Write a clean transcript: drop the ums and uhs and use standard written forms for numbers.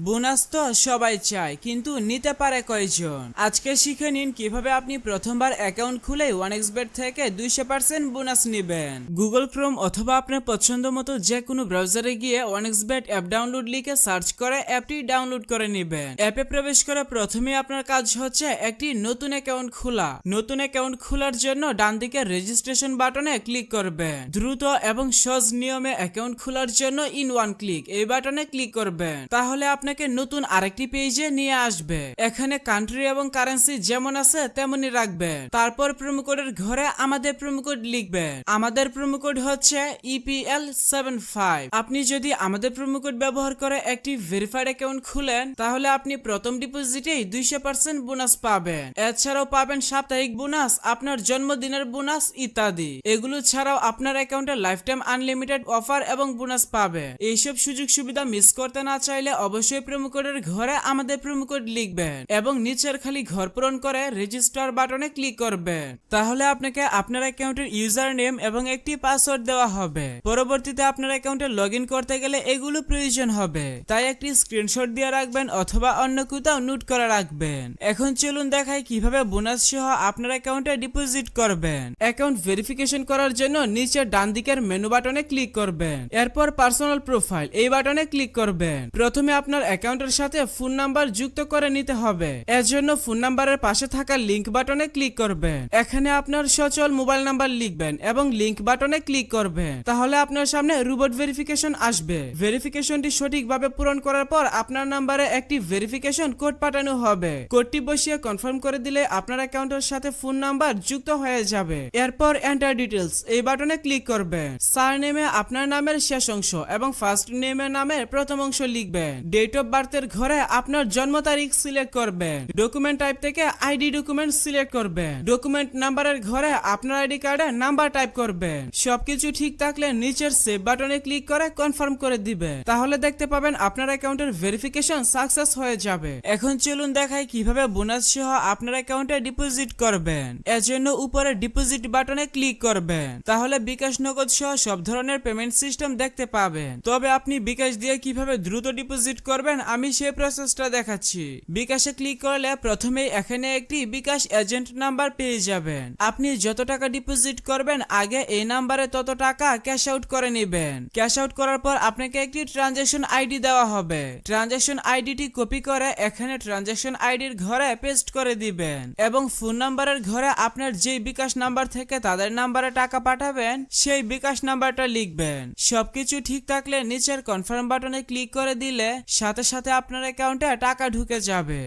Bonus তো সবাই চায়, কিন্তু নিতে পারে কয়জন? আজকে শিখে নিন কিভাবে আপনি প্রথমবার অ্যাকাউন্ট খুলে 1xBet থেকে 200% বোনাস নেবেন। গুগল ক্রোম অথবা আপনার পছন্দ মতো যে কোনো ব্রাউজারে গিয়ে 1xBet অ্যাপ ডাউনলোড লিখে সার্চ করে অ্যাপটি ডাউনলোড করে নেবেন। অ্যাপে প্রবেশ করে প্রথমে আপনার কাজ হচ্ছে একটি নতুন অ্যাকাউন্ট খোলা। নতুন অ্যাকাউন্ট খোলার জন্য ডান দিকে রেজিস্ট্রেশন বাটনে ক্লিক করবেন। দ্রুত এবং সহজ নিয়মে অ্যাকাউন্ট খোলার জন্য ইন ওয়ান ক্লিক এই বাটনে ক্লিক করবেন। তাহলে আপনাকে নতুন আরেকটি পেজে নিয়ে আসবে। এখানে কান্ট্রি এবং কারেন্সি যেমন আছে তেমনই রাখবেন। তারপর প্রোমো কোডের ঘরে আমাদের প্রোমো কোড লিখবেন। আমাদের প্রোমো কোড হচ্ছে EPL75। আপনি যদি আমাদের প্রোমো কোড ব্যবহার করে একটি ভেরিফাইড অ্যাকাউন্ট খুলেন, তাহলে আপনি প্রথম ডিপোজিটেই 200% বোনাস পাবেন। এছাড়াও পাবেন সাপ্তাহিক বোনাস, আপনার জন্মদিনের বোনাস ইত্যাদি। এগুলো ছাড়াও আপনার অ্যাকাউন্টে লাইফ টাইম আনলিমিটেড অফার এবং বোনাস পাবে। এইসব সুযোগ সুবিধা মিস করতে না চাইলে অবশ্যই প্রোমো কোডের ঘরে আমাদের প্রোমো কোড লিখবেন এবং নিচের খালি ঘর পূরণ করে রেজিস্টার বাটনে ক্লিক করবেন। তাহলে আপনাকে আপনার অ্যাকাউন্টের ইউজার নেম এবং একটি পাসওয়ার্ড দেওয়া হবে। পরবর্তীতে আপনার অ্যাকাউন্টে লগ ইন করতে গেলে এগুলো প্রয়োজন হবে, তাই একটি স্ক্রিনশট দিয়ে রাখবেন অথবা অন্য কোথাও নোট করে রাখবেন। এখন চলুন দেখাই কিভাবে বোনাস সহ আপনার অ্যাকাউন্টে ডিপোজিট করবেন। অ্যাকাউন্ট ভেরিফিকেশন করার জন্য নিচের ডান দিকের মেনু বাটনে ক্লিক করবেন। এরপর পার্সোনাল প্রোফাইল এই বাটনে ক্লিক করবেন। প্রথমে আপনার অ্যাকাউন্টের সাথে ফোন নাম্বার যুক্ত করে নিতে হবে। এর জন্য ফোন নাম্বারের পাশে থাকা লিংক বাটনে ক্লিক করবেন। এখানে আপনার সচল মোবাইল নাম্বার লিখবেন এবং লিংক বাটনে ক্লিক করবেন। তাহলে আপনার সামনে রোবট ভেরিফিকেশন আসবে। ভেরিফিকেশনটি সঠিকভাবে পূরণ করার পর আপনার নাম্বারে একটি ভেরিফিকেশন কোড পাঠানো হবে। কোডটি বসিয়ে কনফার্ম করে দিলে আপনার অ্যাকাউন্টের সাথে ফোন নাম্বার যুক্ত হয়ে যাবে। এরপর এন্টার ডিটেইলস এই বাটনে ক্লিক করবেন। সারনেমে আপনার নামের শেষ অংশ এবং ফার্স্ট নেমের নামের প্রথম অংশ লিখবেন। ডেট অফ বার্থের ঘরে আপনার জন্ম তারিখ সিলেক্ট করবেন। ডকুমেন্ট টাইপ থেকে আইডি ডকুমেন্ট সিলেক্ট করবেন। ডকুমেন্ট নাম্বারের ঘরে আপনার আইডি কার্ডে নাম্বার টাইপ করবেন। সবকিছু ঠিক থাকলে নিচের সেভ বাটনে ক্লিক করে কনফার্ম করে দিবেন। তাহলে দেখতে পাবেন আপনার অ্যাকাউন্টের ভেরিফিকেশন সাকসেস হয়ে যাবে। এখন চলুন দেখাই কিভাবে বোনাস সহ আপনার অ্যাকাউন্টে ডিপোজিট করবেন। এর জন্য উপরে ডিপোজিট বাটনে ক্লিক করবেন। তাহলে বিকাশ, নগদ সহ সব ধরনের পেমেন্ট সিস্টেম দেখতে পাবেন। তবে আপনি বিকাশ দিয়ে কিভাবে দ্রুত ডিপোজিট করবেন আমি সেই প্রসেসটা দেখাচ্ছি। বিকাশে ক্লিক করলে প্রথমেই এখানে একটি বিকাশ এজেন্ট নাম্বার পেয়ে যাবেন। আপনি যত টাকা ডিপোজিট করবেন আগে এই নাম্বারে তত টাকা ক্যাশ আউট করে নেবেন। ক্যাশ আউট করার পর আপনাকে একটি ট্রানজাকশন আইডি দেওয়া হবে। ট্রানজাকশন আইডিটি কপি করে এখানে ট্রানজাকশন আইডির ঘরে পেস্ট করে দিবেন এবং ফোন নাম্বারের ঘরে আপনার যেই বিকাশ নাম্বার থেকে তাদের নাম্বারে টাকা পাঠাবেন সেই বিকাশ নাম্বারটা লিখবেন। সবকিছু ঠিক থাকলে নিচের কনফার্ম বাটনে ক্লিক করে দিলে সাথে সাথে আপনার অ্যাকাউন্টে টাকা ঢুকে যাবে।